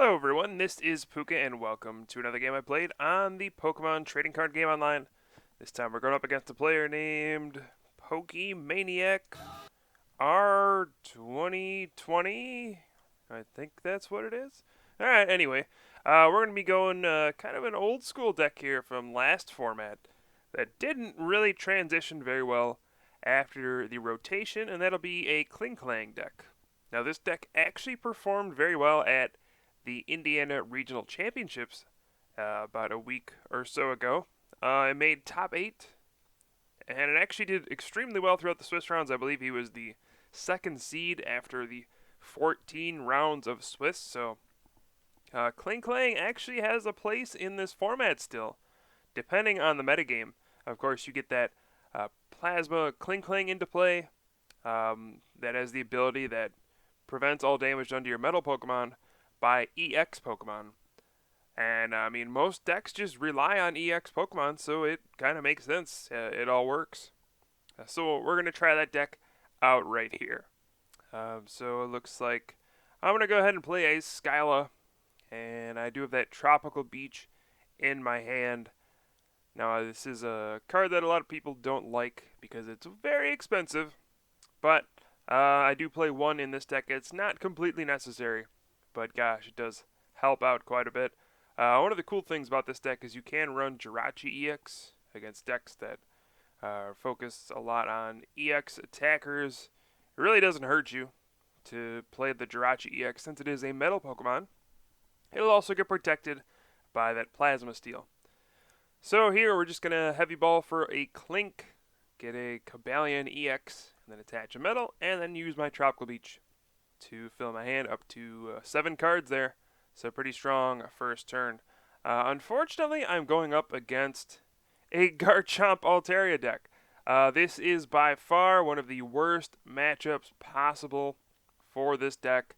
Hello everyone, this is Pooka and welcome to another game I played on the Pokemon Trading Card Game Online. This time we're going up against a player named Pokemaniac R2020. I think that's what it is. Alright, anyway, we're going to be going kind of an old school deck here from last format that didn't really transition very well after the rotation, and that'll be a Klinklang deck. Now this deck actually performed very well at the Indiana Regional Championships about a week or so ago. It made top 8, and it actually did extremely well throughout the Swiss rounds. I believe he was the second seed after the 14 rounds of Swiss, so Klinklang actually has a place in this format still, depending on the metagame. Of course, you get that Plasma Klinklang into play that has the ability that prevents all damage done to your metal Pokemon by EX Pokemon. And I mean, most decks just rely on EX Pokemon, so it kind of makes sense. It all works. So we're going to try that deck out right here. So it looks like I'm going to go ahead and play a Skyla, and I do have that Tropical Beach in my hand. Now, this is a card that a lot of people don't like because it's very expensive, but I do play one in this deck. It's not completely necessary, but gosh, it does help out quite a bit. One of the cool things about this deck is you can run Jirachi EX against decks that focus a lot on EX attackers. It really doesn't hurt you to play the Jirachi EX since it is a metal Pokemon. It'll also get protected by that Plasma Steel. So here we're just going to heavy ball for a Klink, get a Cobalion EX, and then attach a metal, and then use my Tropical Beach to fill my hand up to 7 cards there. So pretty strong first turn. Unfortunately, I'm going up against a Garchomp Altaria deck. This is by far one of the worst matchups possible for this deck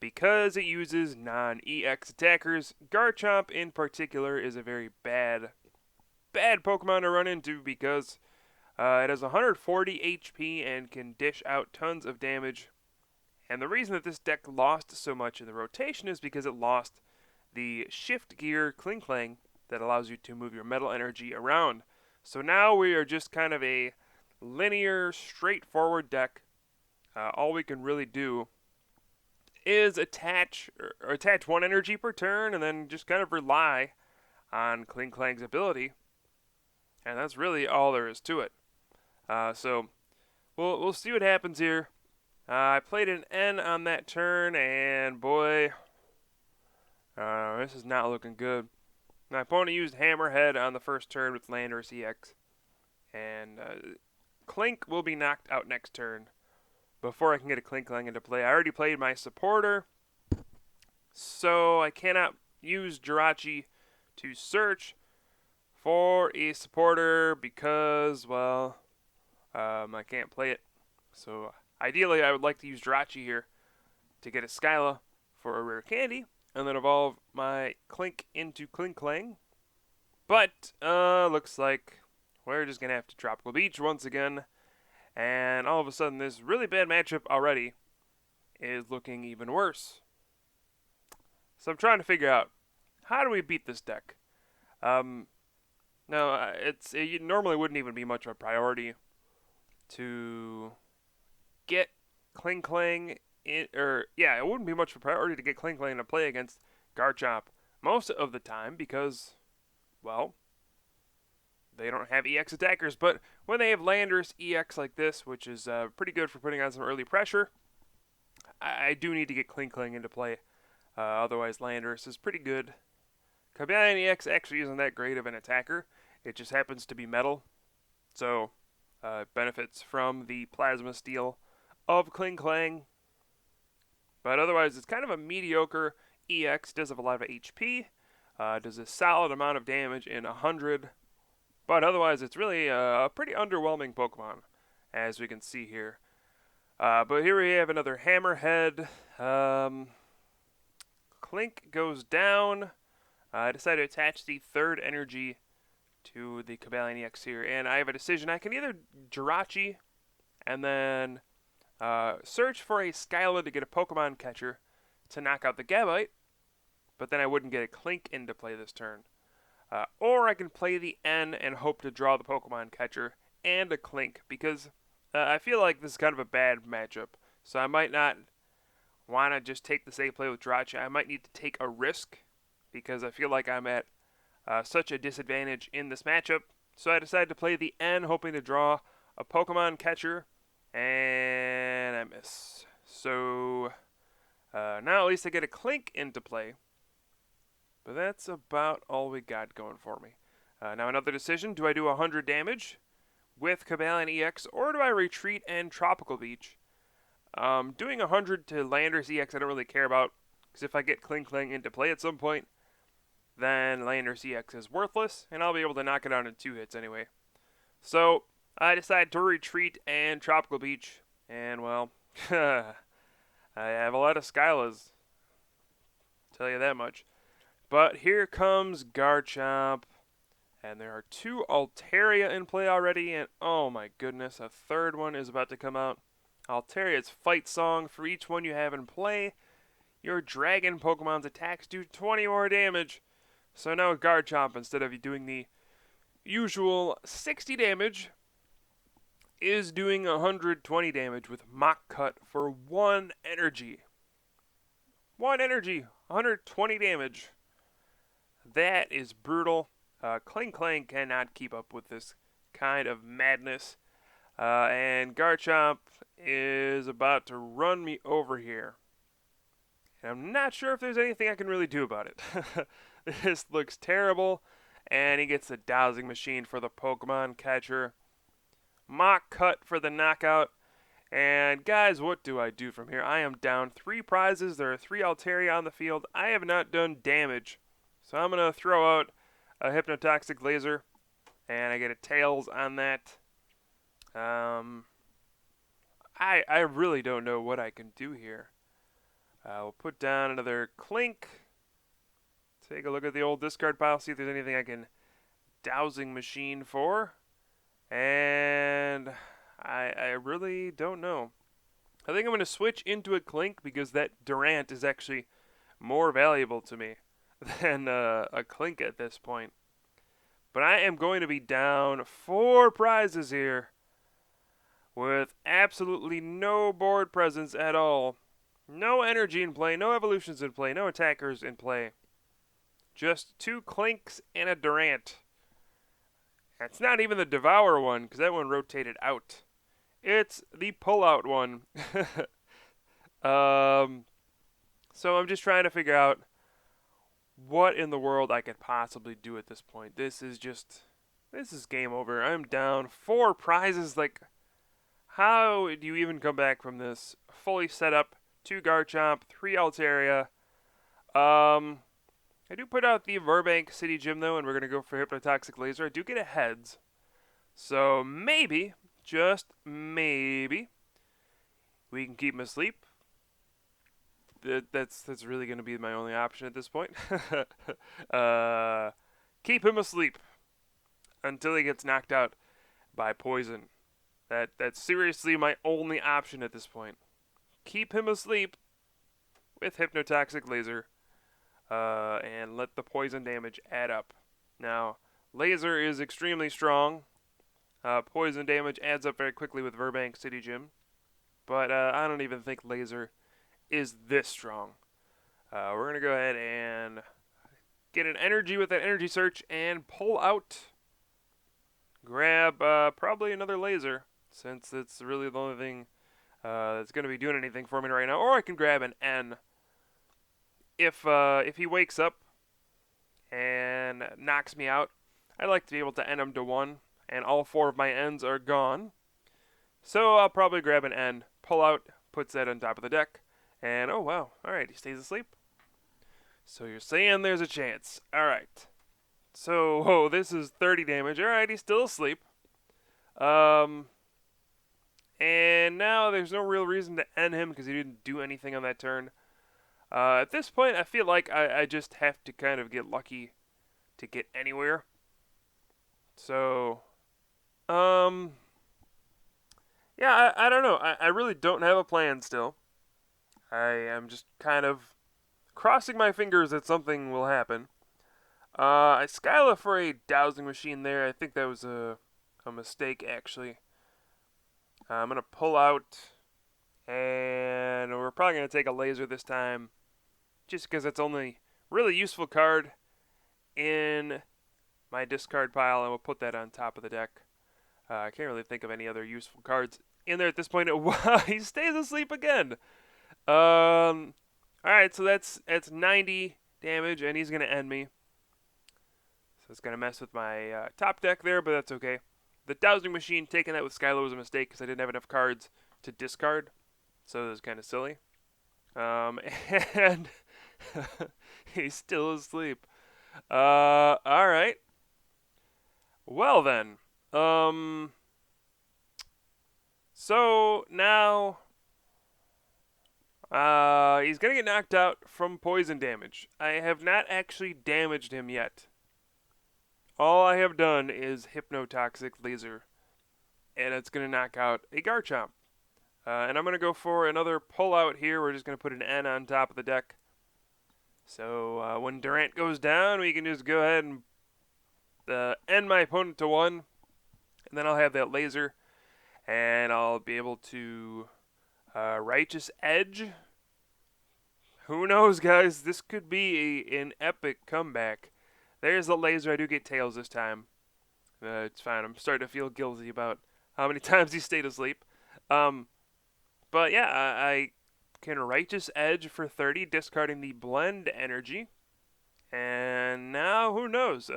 because it uses non-EX attackers. Garchomp in particular is a very bad Pokemon to run into because it has 140 HP and can dish out tons of damage. And the reason that this deck lost so much in the rotation is because it lost the Shift Gear Klinklang that allows you to move your metal energy around. So now we are just kind of a linear, straightforward deck. All we can really do is attach 1 energy per turn and then just kind of rely on Klinklang's ability. And that's really all there is to it. So we'll see what happens here. I played an N on that turn, and boy, this is not looking good. My opponent used Hammerhead on the first turn with Landorus EX, and Klink will be knocked out next turn before I can get a Klinklang into play. I already played my supporter, so I cannot use Jirachi to search for a supporter because, well, I can't play it. So ideally, I would like to use Jirachi here to get a Skyla for a rare candy, and then evolve my Klink into Klinklang. But, looks like we're just going to have to Tropical Beach once again, and all of a sudden this really bad matchup already is looking even worse. So I'm trying to figure out, how do we beat this deck? Now, it normally wouldn't even be much of a priority to get Klinklang it wouldn't be much of a priority to get Klinklang to play against Garchomp most of the time because, well, they don't have EX attackers. But when they have Landorus EX like this, which is pretty good for putting on some early pressure, I do need to get Klinklang into play. Otherwise, Landorus is pretty good. Cobalion EX actually isn't that great of an attacker. It just happens to be metal, so it benefits from the Plasma Steel of Klinklang. But otherwise, it's kind of a mediocre EX. Does have a lot of HP. Does a solid amount of damage in 100. But otherwise, it's really a pretty underwhelming Pokemon, as we can see here. But here we have another Hammerhead. Klink goes down. I decided to attach the 3rd energy to the Cobalion EX here. And I have a decision. I can either Jirachi and then search for a Skyla to get a Pokemon catcher to knock out the Gabite, but then I wouldn't get a Klink into play this turn. Or I can play the N and hope to draw the Pokemon catcher and a Klink, because I feel like this is kind of a bad matchup. So I might not want to just take the safe play with Drachi. I might need to take a risk, because I feel like I'm at such a disadvantage in this matchup. So I decided to play the N, hoping to draw a Pokemon catcher, and I miss. So now at least I get a Klink into play. But that's about all we got going for me. Now another decision, do I do 100 damage with Cobalion EX, or do I retreat and Tropical Beach? Doing 100 to Landorus EX I don't really care about, because if I get Klinklang into play at some point, then Landorus EX is worthless, and I'll be able to knock it out in 2 hits anyway. So I decided to retreat and Tropical Beach, and well, I have a lot of Skylas, tell you that much. But here comes Garchomp, and there are 2 Altaria in play already, and oh my goodness, a third one is about to come out. Altaria's Fight Song. For each one you have in play, your Dragon Pokemon's attacks do 20 more damage. So now Garchomp, instead of doing the usual 60 damage, is doing 120 damage with Mach Cut for 1 energy. 1 energy, 120 damage. That is brutal. Klinklang cannot keep up with this kind of madness. And Garchomp is about to run me over here. And I'm not sure if there's anything I can really do about it. This looks terrible. And he gets the Dowsing Machine for the Pokemon catcher. Mach Cut for the knockout. And guys, what do I do from here? I am down 3 prizes. There are 3 Altaria on the field. I have not done damage. So I'm going to throw out a Hypnotoxic Laser, and I get a Tails on that. I really don't know what I can do here. We'll put down another Klink. Take a look at the old discard pile, see if there's anything I can Dowsing Machine for. And I really don't know. I think I'm going to switch into a Klink, because that Durant is actually more valuable to me than a Klink at this point. But I am going to be down 4 prizes here with absolutely no board presence at all. No energy in play, no evolutions in play, no attackers in play. Just 2 Klinks and a Durant. That's not even the Devour one, because that one rotated out. It's the Pull-Out one. So I'm just trying to figure out what in the world I could possibly do at this point. This is game over. I'm down 4 prizes. Like, how do you even come back from this? Fully set up, 2 Garchomp, 3 Altaria. I do put out the Burbank City Gym, though, and we're going to go for Hypnotoxic Laser. I do get a Heads. So maybe, just maybe, we can keep him asleep. That's really going to be my only option at this point. Keep him asleep until he gets knocked out by poison. That's seriously my only option at this point. Keep him asleep with Hypnotoxic Laser, and let the poison damage add up. Now, Laser is extremely strong. Poison damage adds up very quickly with Burbank City Gym, but I don't even think Laser is this strong. We're going to go ahead and get an energy with that energy search and pull out. Grab probably another Laser, since it's really the only thing that's going to be doing anything for me right now. Or I can grab an N. If he wakes up and knocks me out, I'd like to be able to end him to 1, and all 4 of my N's are gone. So I'll probably grab an N, pull out, puts that on top of the deck. And, oh, wow. All right, he stays asleep. So you're saying there's a chance. All right. So, this is 30 damage. All right, he's still asleep. And now there's no real reason to end him, because he didn't do anything on that turn. At this point, I feel like I just have to kind of get lucky to get anywhere. So, yeah, I don't know. I really don't have a plan still. I am just kind of crossing my fingers that something will happen. I Skyla for a dowsing machine there. I think that was a mistake, actually. I'm going to pull out, and we're probably going to take a laser this time, just because it's only really useful card in my discard pile, and we'll put that on top of the deck. I can't really think of any other useful cards in there at this point. Wow, he stays asleep again. Alright, so that's 90 damage, and he's going to end me. So it's going to mess with my top deck there, but that's okay. The dowsing machine, taking that with Skylo was a mistake because I didn't have enough cards to discard. So it was kind of silly. And he's still asleep. Alright. Well then. So now he's going to get knocked out from poison damage. I have not actually damaged him yet. All I have done is Hypnotoxic Laser, and it's going to knock out a Garchomp. And I'm going to go for another pull out here. We're just going to put an N on top of the deck. So when Durant goes down, we can just go ahead and end my opponent to 1. And then I'll have that laser, and I'll be able to Righteous Edge. Who knows, guys? This could be an epic comeback. There's the laser. I do get tails this time. It's fine. I'm starting to feel guilty about how many times he stayed asleep. But yeah, I can Righteous Edge for 30, discarding the Blend energy. And now, who knows?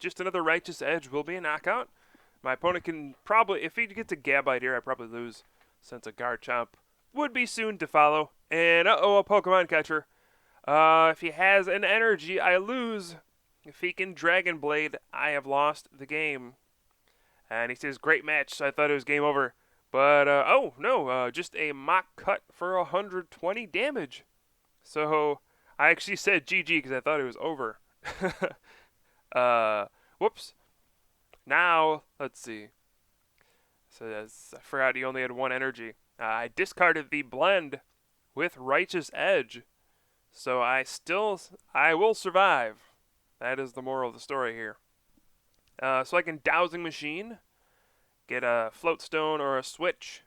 Just another Righteous Edge will be a knockout. My opponent can probably, if he gets a Gabite here, I probably lose, since a Garchomp would be soon to follow. And a Pokemon catcher. If he has an energy, I lose. If he can Dragon Blade, I have lost the game. And he says, great match, so I thought it was game over. But, oh, no, just a mock cut for 120 damage. So, I actually said GG because I thought it was over. Whoops. Now, let's see. So, I forgot he only had 1 energy. I discarded the Blend with Righteous Edge. So, I will survive. That is the moral of the story here. So I can Dowsing Machine, get a Floatstone or a Switch.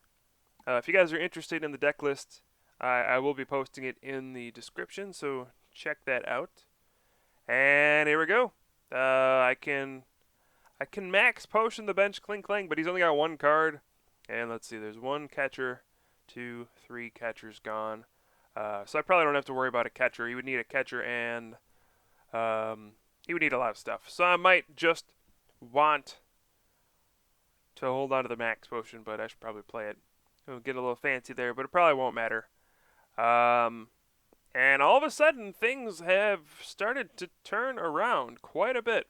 If you guys are interested in the deck list, I will be posting it in the description, so check that out. And here we go. I can max potion the bench Klinklang, but he's only got 1 card. And let's see, there's 1 catcher, 2, 3 catchers gone. So I probably don't have to worry about a catcher. He would need a catcher and he would need a lot of stuff. So I might just want to hold on to the max potion, but I should probably play it. It'll get a little fancy there, but it probably won't matter. And all of a sudden, things have started to turn around quite a bit.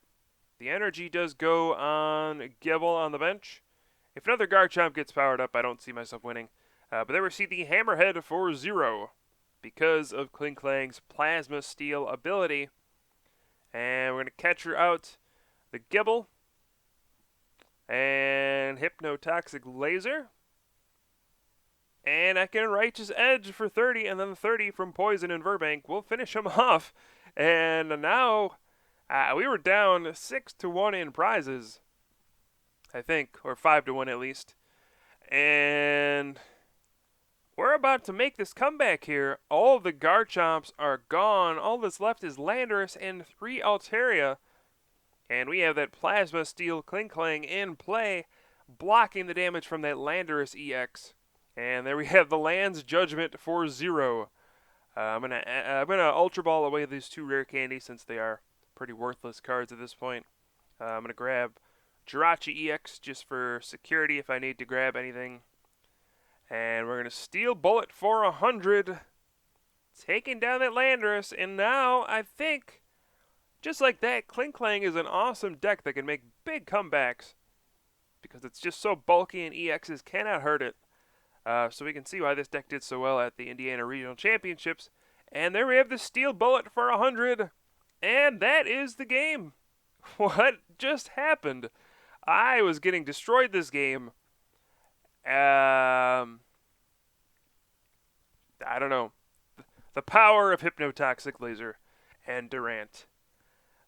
The energy does go on Gibble on the bench. If another Garchomp gets powered up, I don't see myself winning. But there we see the Hammerhead for 0 because of Klinklang's Plasma Steel ability. And we're going to catch her out the Gibble and Hypnotoxic Laser. And I can Righteous Edge for 30, and then 30 from Poison and Verbank will finish him off. And now we were down 6-1 in prizes, I think, or 5-1 at least. And we're about to make this comeback here. All of the Garchomps are gone. All that's left is Landorus and 3 Altaria. And we have that Plasma Steel Klinklang in play, blocking the damage from that Landorus EX. And there we have the Land's Judgment for 0. I'm gonna Ultra Ball away these 2 rare candies since they are pretty worthless cards at this point. I'm gonna grab Jirachi EX just for security if I need to grab anything. And we're going to Steel Bullet for 100, taking down that Landorus. And now, I think, just like that, Klinklang is an awesome deck that can make big comebacks. Because it's just so bulky and EXs cannot hurt it. So we can see why this deck did so well at the Indiana Regional Championships. And there we have the Steel Bullet for 100. And that is the game. What just happened? I was getting destroyed this game. I don't know. The power of Hypnotoxic Laser and Durant.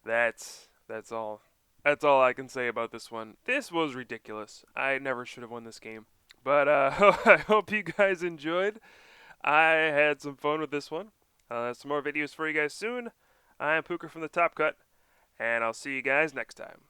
That's all. That's all I can say about this one. This was ridiculous. I never should have won this game. But I hope you guys enjoyed. I had some fun with this one. Some more videos for you guys soon. I am Pooka from the Top Cut, and I'll see you guys next time.